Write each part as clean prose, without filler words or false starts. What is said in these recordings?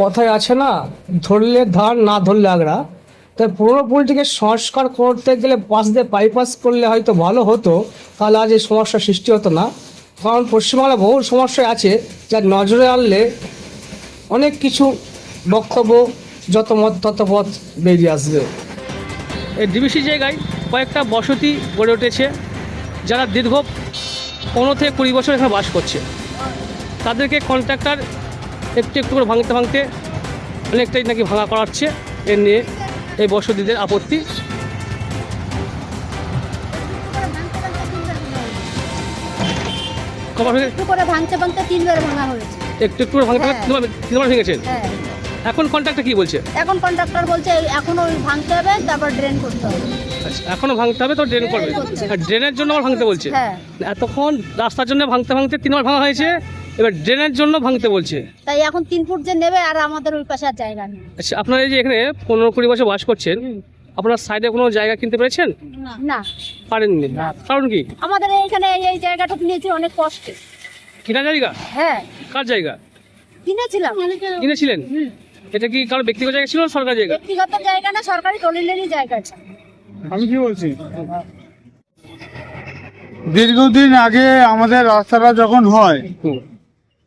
কথায় আছে না, ধরলে ধার না ধরলে আগড়া। তাই পুরনো পুলটিকে সংস্কার করতে গেলে পাশ দিয়ে বাইপাস করলে হয়তো ভালো হতো, তাহলে আজ এই সমস্যার সৃষ্টি হতো না। কারণ পশ্চিমবাংলায় বহু সমস্যা আছে যা নজরে আনলে অনেক কিছু বক্তব্য যত মত তত পথ বেরিয়ে আসবে। এই ডিবিসি জায়গায় কয়েকটা বসতি গড়ে উঠেছে, যারা দীর্ঘ 15 থেকে 20 বছর এখানে বাস করছে। তাদেরকে কন্ট্রাক্টর একটু একটু করে ভাঙতে ভাঙতে অনেকটাই নাকি ভাঙা করাচ্ছে। এ নিয়ে এই বসতিদের আপত্তি। একটু করে ভাঙতে ভাঙতে 3বার ভাঙা হয়েছে। একটু একটু করে ভাঙতে তিনবার ভেঙেছেন। হ্যাঁ, এখন কন্ট্রাক্টর কি বলছে? এখন কন্ট্রাক্টর বলছে এখনো ভাঙতে হবে, তারপর ড্রেন করতে হবে। আচ্ছা, এখনো ভাঙতে হবে তো ড্রেন করবে। আর ড্রেনের জন্য আবার ভাঙতে বলছে। হ্যাঁ, এতক্ষণ রাস্তার জন্য ভাঙতে ভাঙতে 3বার ভাঙা হয়েছে, এবার ড্রেনের জন্য ভাঙতে বলছে। তাই এখন 3 ফুট যে নেবে, আর আমাদের ওই পাশে আর জায়গা নেই। আচ্ছা, আপনারা এই যে এখানে 15-20 বছর বাস করছেন, আপনার সাইডে কোনো জায়গা কিনতে পেরেছেন? না, পারেননি। কারণ কি? আমাদের এইখানে এই জায়গাটা কিনেছি অনেক কষ্টে। কিনা জায়গা? হ্যাঁ, কার জায়গা কিনেছিলাম। কিনেছিলেন? এটা কি কারো ব্যক্তিগত জায়গা ছিল না সরকারি জায়গা? ব্যক্তিগত জায়গা না, সরকারি দলিলেরই জায়গা আছে। আমি কি বলছি, দীর্ঘদিন আগে আমাদের রাস্তাটা যখন হয়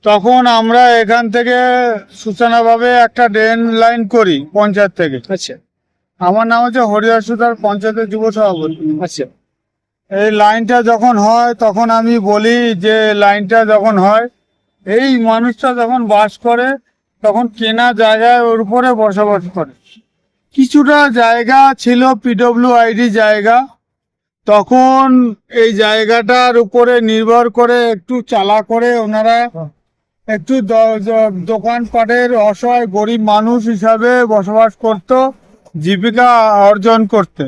তখন আমরা এখান থেকে সূচনাভাবে একটা ড্রেন লাইন করি পঞ্চায়েত থেকে। আচ্ছা আমার নাম হচ্ছে হরিহর সুতার, পঞ্চায়েতের যুব সভাপতি। আচ্ছা এই লাইনটা যখন হয় তখন আমি বলি যে লাইনটা যখন হয়, এই মানুষটা যখন বাস করে তখন কেনা জায়গায় ওর উপরে বসবাস করে। কিছুটা জায়গা ছিল পিডব্লিউআইডি জায়গা, তখন এই জায়গাটার উপরে নির্ভর করে একটু চালা করে ওনারা একটু দোকানপাটের অসহায় গরিব মানুষ হিসাবে বসবাস করত, জীবিকা অর্জন করতে।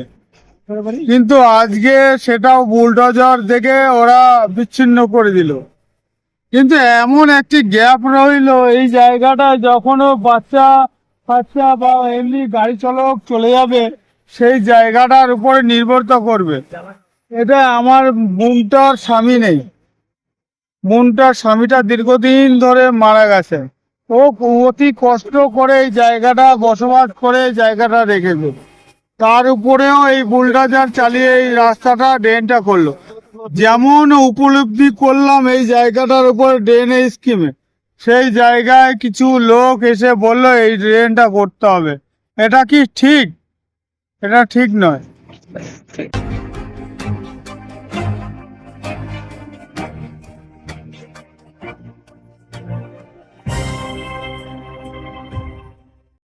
কিন্তু আজকে সেটাও বুলডোজার দেখে ওরা বিচ্ছিন্ন করে দিল। কিন্তু এমন একটি গ্যাপ রইল এই জায়গাটায়, যখনও বাচ্চা বা এমনি গাড়ি চালক চলে যাবে সেই জায়গাটার উপরে নির্ভরতা করবে। এটা আমার বোনটার স্বামী নেই, বোনটার স্বামীটা দীর্ঘদিন ধরে মারা গেছে। ও অতি কষ্ট করে এই জায়গাটা বসবাস করে এই জায়গাটা রেখেছে, তার উপরেও এই বুলডোজার চালিয়ে এই রাস্তাটা ড্রেনটা করলো। যেমন উপলব্ধি করলাম এই জায়গাটার উপর ড্রেনের স্কিমে, সেই জায়গায় কিছু লোক এসে বলল এই ড্রেনটা করতে হবে। এটা কি ঠিক? এটা ঠিক নয়।